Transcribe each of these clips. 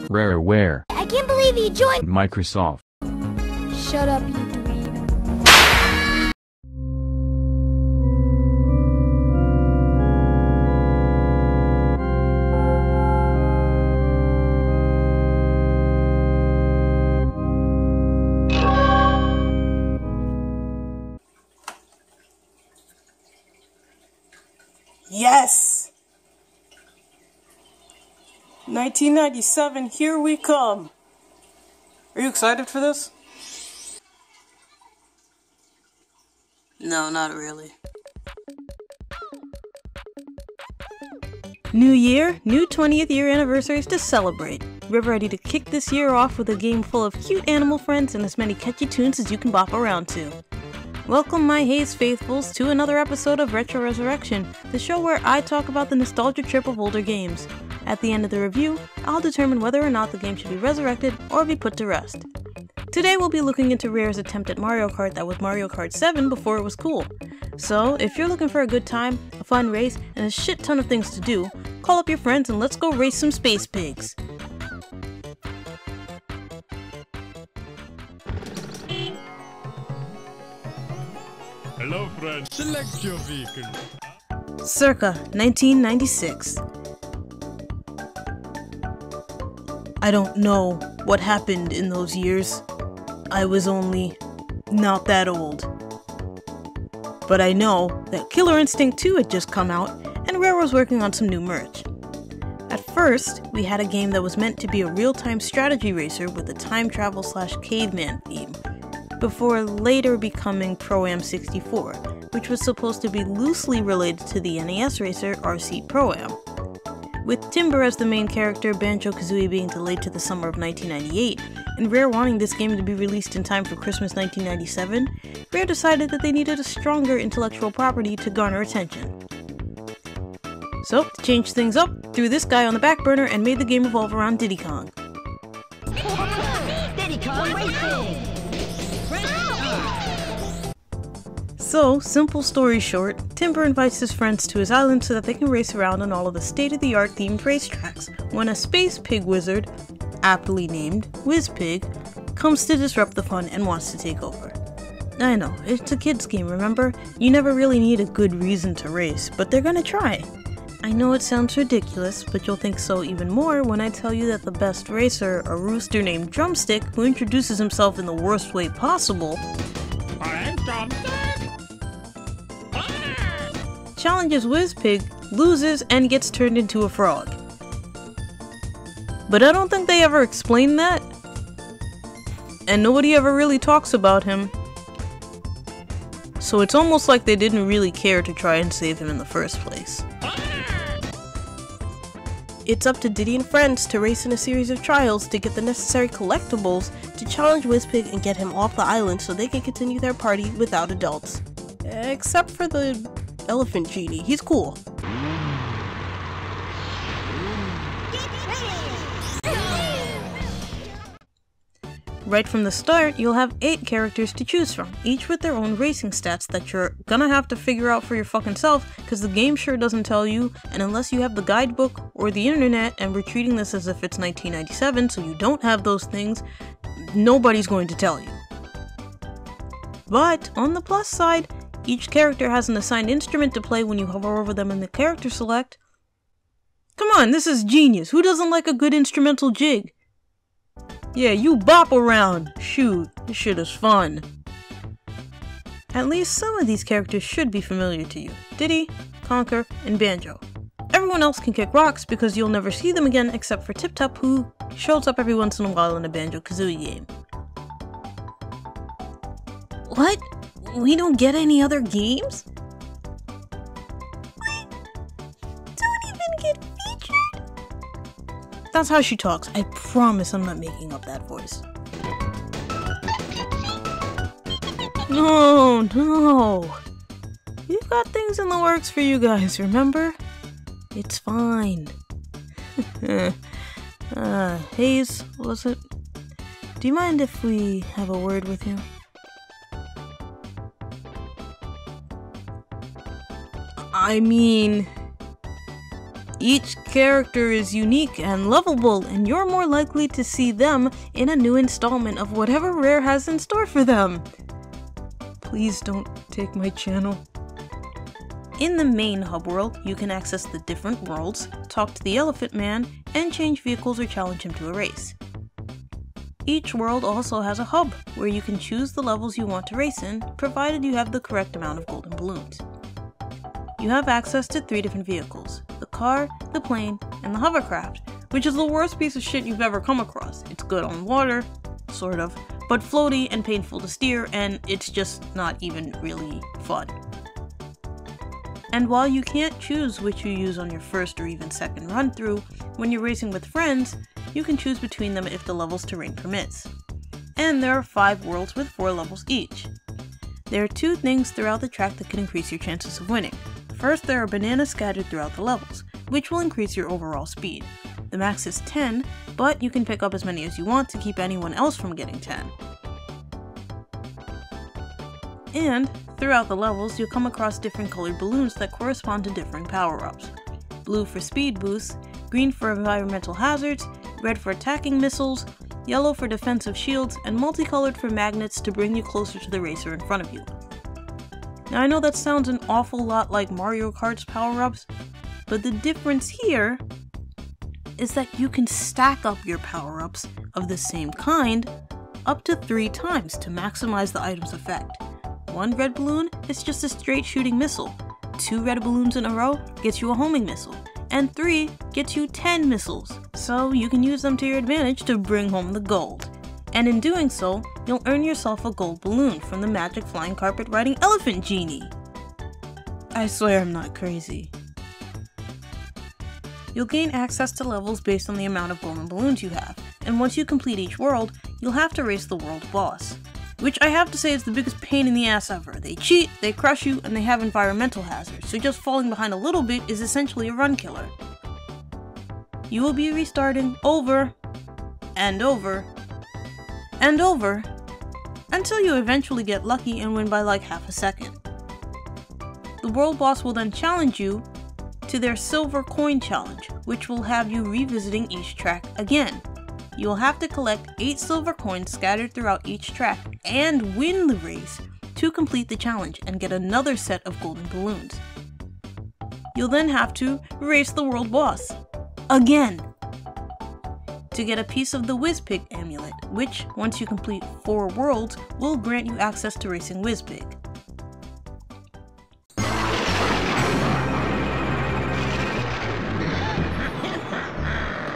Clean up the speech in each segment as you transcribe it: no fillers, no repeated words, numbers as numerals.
Rareware. I can't believe he joined Microsoft. Shut up, you dweeb. Yes! 1997, here we come! Are you excited for this? No, not really. New year, new 20th year anniversaries to celebrate. We're ready to kick this year off with a game full of cute animal friends and as many catchy tunes as you can bop around to. Welcome my Haze faithfuls to another episode of Retro Resurrection, the show where I talk about the nostalgia trip of older games. At the end of the review, I'll determine whether or not the game should be resurrected or be put to rest. Today we'll be looking into Rare's attempt at Mario Kart that was Mario Kart 7 before it was cool. So, if you're looking for a good time, a fun race, and a shit ton of things to do, call up your friends and let's go race some space pigs. Hello friends, select your vehicle. Circa 1996. I don't know what happened in those years. I was only not that old. But I know that Killer Instinct 2 had just come out, and Rare was working on some new merch. At first, we had a game that was meant to be a real-time strategy racer with a time travel / caveman theme, before later becoming Pro-Am 64, which was supposed to be loosely related to the NES racer RC Pro-Am. With Timber as the main character, Banjo-Kazooie being delayed to the summer of 1998, and Rare wanting this game to be released in time for Christmas 1997, Rare decided that they needed a stronger intellectual property to garner attention. So, to change things up, threw this guy on the back burner and made the game revolve around Diddy Kong. Diddy Kong Racing! So, simple story short, Timber invites his friends to his island so that they can race around on all of the state-of-the-art themed racetracks, when a space pig wizard, aptly named WizPig, comes to disrupt the fun and wants to take over. I know, it's a kid's game, remember? You never really need a good reason to race, but they're gonna try. I know it sounds ridiculous, but you'll think so even more when I tell you that the best racer, a rooster named Drumstick, who introduces himself in the worst way possible, challenges WizPig, loses, and gets turned into a frog. But I don't think they ever explain that, and nobody ever really talks about him. So it's almost like they didn't really care to try and save him in the first place. It's up to Diddy and friends to race in a series of trials to get the necessary collectibles to challenge WizPig and get him off the island so they can continue their party without adults. Except for the elephant genie, he's cool. Right from the start, you'll have 8 characters to choose from, each with their own racing stats that you're gonna have to figure out for your fucking self, because the game sure doesn't tell you, and unless you have the guidebook or the internet, and we're treating this as if it's 1997, so you don't have those things, nobody's going to tell you. But, on the plus side, each character has an assigned instrument to play when you hover over them in the character select. Come on, this is genius. Who doesn't like a good instrumental jig? Yeah, you bop around. Shoot, this shit is fun. At least some of these characters should be familiar to you. Diddy, Conker, and Banjo. Everyone else can kick rocks because you'll never see them again except for Tip Top, who shows up every once in a while in a Banjo-Kazooie game. What? We don't get any other games? We don't even get featured? That's how she talks. I promise I'm not making up that voice. No. We've got things in the works for you guys, remember? It's fine. Haze, was it? Do you mind if we have a word with you? I mean, Each character is unique and lovable, and you're more likely to see them in a new installment of whatever Rare has in store for them. Please don't take my channel. In the main hub world, you can access the different worlds, talk to the Elephant Man, and change vehicles or challenge him to a race. Each world also has a hub, where you can choose the levels you want to race in, provided you have the correct amount of golden balloons. You have access to 3 different vehicles: the car, the plane, and the hovercraft, which is the worst piece of shit you've ever come across. It's good on water, sort of, but floaty and painful to steer, and it's just not even really fun. And while you can't choose which you use on your first or even second run through, when you're racing with friends, you can choose between them if the levels terrain permits. And there are 5 worlds with 4 levels each. There are 2 things throughout the track that can increase your chances of winning. First, there are bananas scattered throughout the levels, which will increase your overall speed. The max is 10, but you can pick up as many as you want to keep anyone else from getting 10. And throughout the levels, you'll come across different colored balloons that correspond to different power-ups. Blue for speed boosts, green for environmental hazards, red for attacking missiles, yellow for defensive shields, and multicolored for magnets to bring you closer to the racer in front of you. Now I know that sounds an awful lot like Mario Kart's power-ups, but the difference here is that you can stack up your power-ups of the same kind up to 3 times to maximize the item's effect. 1 red balloon is just a straight shooting missile, 2 red balloons in a row gets you a homing missile, and 3 gets you 10 missiles, so you can use them to your advantage to bring home the gold. And in doing so, you'll earn yourself a gold balloon from the magic flying carpet riding elephant genie. I swear I'm not crazy. You'll gain access to levels based on the amount of golden balloons you have, and once you complete each world, you'll have to race the world boss. Which I have to say is the biggest pain in the ass ever. They cheat, they crush you, and they have environmental hazards, so just falling behind a little bit is essentially a run killer. You will be restarting over, and over, and over, until you eventually get lucky and win by like half a second. The world boss will then challenge you to their silver coin challenge, which will have you revisiting each track again. You will have to collect 8 silver coins scattered throughout each track and win the race to complete the challenge and get another set of golden balloons. You'll then have to race the world boss again to get a piece of the Whizpig amulet, which, once you complete 4 worlds, will grant you access to racing Whizpig.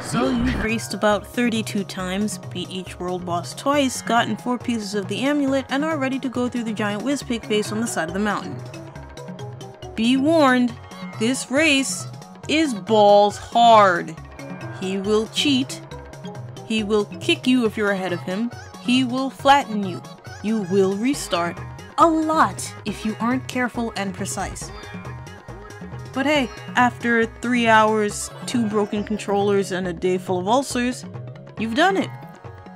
So you've raced about 32 times, beat each world boss twice, gotten 4 pieces of the amulet, and are ready to go through the giant Whizpig face on the side of the mountain. Be warned, this race is balls hard. He will cheat, he will kick you if you're ahead of him, he will flatten you, you will restart a lot if you aren't careful and precise. But hey, after 3 hours, 2 broken controllers, and a day full of ulcers, you've done it.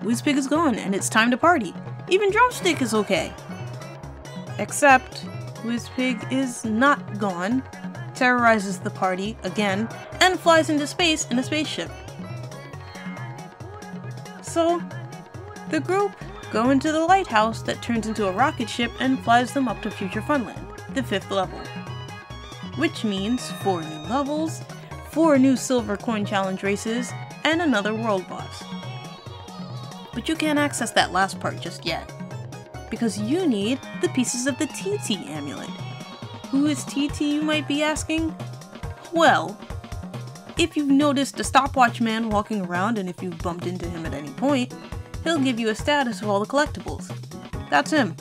Whizpig is gone, and it's time to party. Even Drumstick is okay. Except, Whizpig is not gone, terrorizes the party again, and flies into space in a spaceship. So, the group go into the lighthouse that turns into a rocket ship and flies them up to Future Funland, the 5th level. Which means 4 new levels, 4 new silver coin challenge races, and another world boss. But you can't access that last part just yet, because you need the pieces of the TT amulet. Who is TT, you might be asking? Well, if you've noticed a stopwatch man walking around and if you've bumped into him at any point, he'll give you a status of all the collectibles. That's him.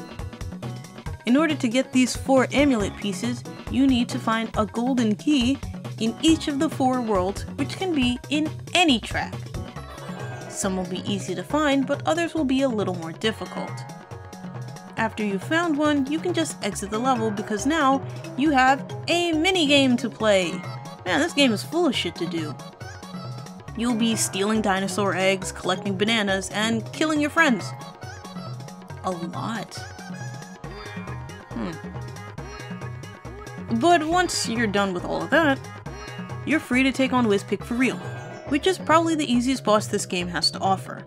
In order to get these 4 amulet pieces, you need to find a golden key in each of the 4 worlds, which can be in any track. Some will be easy to find, but others will be a little more difficult. After you've found one, you can just exit the level because now you have a mini-game to play. Man, this game is full of shit to do. You'll be stealing dinosaur eggs, collecting bananas, and killing your friends. A lot. But once you're done with all of that, you're free to take on Wizpig for real, which is probably the easiest boss this game has to offer.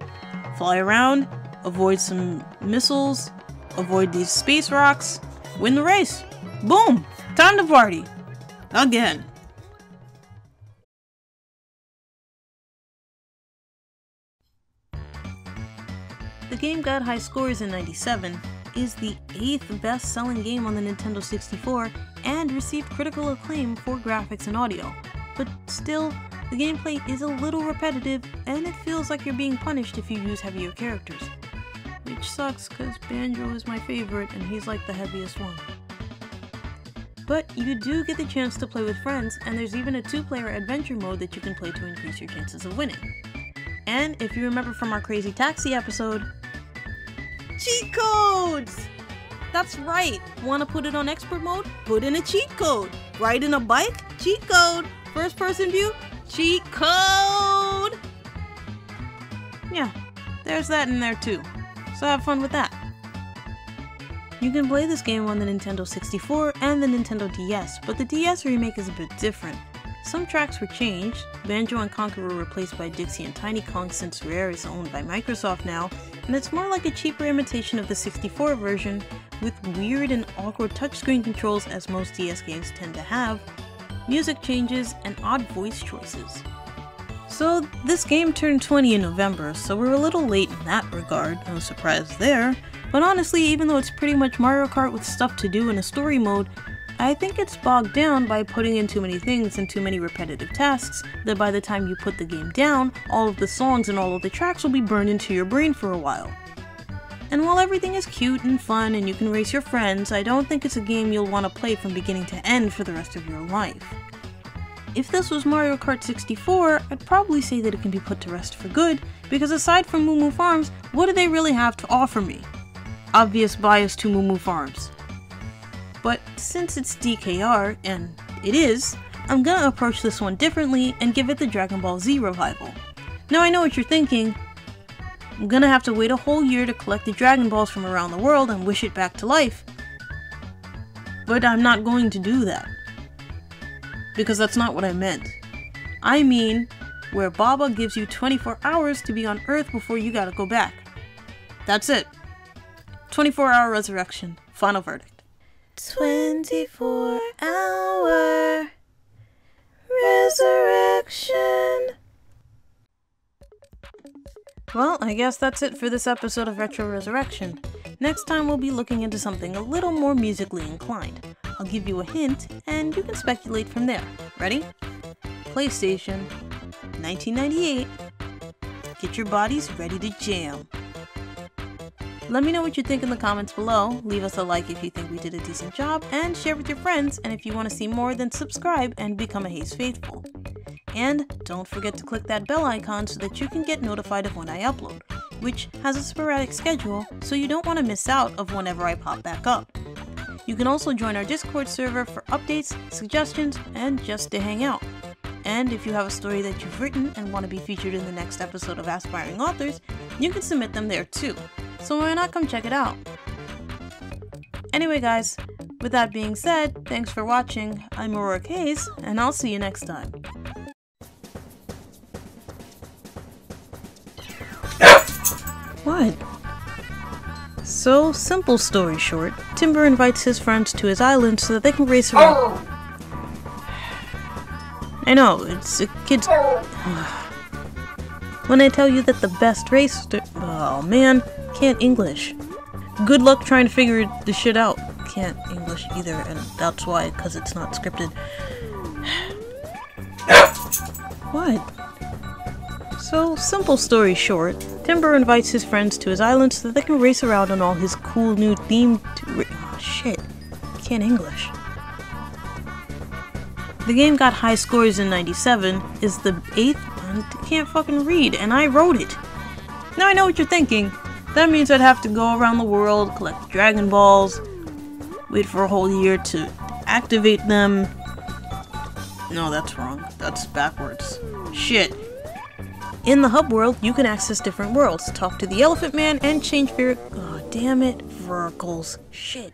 Fly around, avoid some missiles, avoid these space rocks, win the race. Boom! Time to party! Again. The game got high scores in '97, is the 8th best-selling game on the Nintendo 64, and received critical acclaim for graphics and audio. But still, the gameplay is a little repetitive, and it feels like you're being punished if you use heavier characters. Which sucks, cause Banjo is my favorite, and he's like the heaviest one. But you do get the chance to play with friends, and there's even a 2-player adventure mode that you can play to increase your chances of winning. And if you remember from our Crazy Taxi episode, cheat codes! That's right! Want to put it on expert mode? Put in a cheat code! Riding a bike? Cheat code! First person view? Cheat code! Yeah, there's that in there too. So have fun with that. You can play this game on the Nintendo 64 and the Nintendo DS, but the DS remake is a bit different. Some tracks were changed, Banjo and Conquer were replaced by Dixie and Tiny Kong since Rare is owned by Microsoft now, and it's more like a cheaper imitation of the 64 version, with weird and awkward touchscreen controls as most DS games tend to have, music changes, and odd voice choices. So this game turned 20 in November, so we're a little late in that regard, no surprise there, but honestly, even though it's pretty much Mario Kart with stuff to do in a story mode, I think it's bogged down by putting in too many things and too many repetitive tasks that by the time you put the game down, all of the songs and all of the tracks will be burned into your brain for a while. And while everything is cute and fun and you can race your friends, I don't think it's a game you'll want to play from beginning to end for the rest of your life. If this was Mario Kart 64, I'd probably say that it can be put to rest for good, because aside from Moo Moo Farms, what do they really have to offer me? Obvious bias to Moo Moo Farms. But since it's DKR, and it is, I'm gonna approach this one differently and give it the Dragon Ball Z revival. Now I know what you're thinking, I'm gonna have to wait a whole year to collect the Dragon Balls from around the world and wish it back to life. But I'm not going to do that. Because that's not what I meant. I mean, where Baba gives you 24 hours to be on Earth before you gotta go back. That's it. 24-hour resurrection. Final verdict. 24-hour resurrection. Well, I guess that's it for this episode of Retro Resurrection. Next time we'll be looking into something a little more musically inclined. I'll give you a hint, and you can speculate from there. Ready? PlayStation, 1998. Get your bodies ready to jam. Let me know what you think in the comments below, leave us a like if you think we did a decent job, and share with your friends, and if you want to see more then subscribe and become a Haze faithful. And don't forget to click that bell icon so that you can get notified of when I upload, which has a sporadic schedule, so you don't want to miss out of whenever I pop back up. You can also join our Discord server for updates, suggestions, and just to hang out. And if you have a story that you've written and want to be featured in the next episode of Aspiring Authors, you can submit them there too. So why not come check it out? Anyway guys, with that being said, thanks for watching, I'm Auroric Haze, and I'll see you next time. What? So, simple story short, Timber invites his friends to his island so that they can race around. I know, it's a kid's... When I tell you that the best race... Oh man, can't English. Good luck trying to figure the shit out. Can't English either, and that's why, because it's not scripted. What? So, simple story short, Timber invites his friends to his island so that they can race around on all his cool new themed... Oh shit, can't English. The game got high scores in '97, is the 8th, and can't fucking read, and I wrote it. Now I know what you're thinking. That means I'd have to go around the world, collect Dragon Balls, wait for a whole year to activate them. No, that's wrong. That's backwards. Shit. In the hub world, you can access different worlds, talk to the Elephant Man, and change Oh, damn it. Virgils. Shit.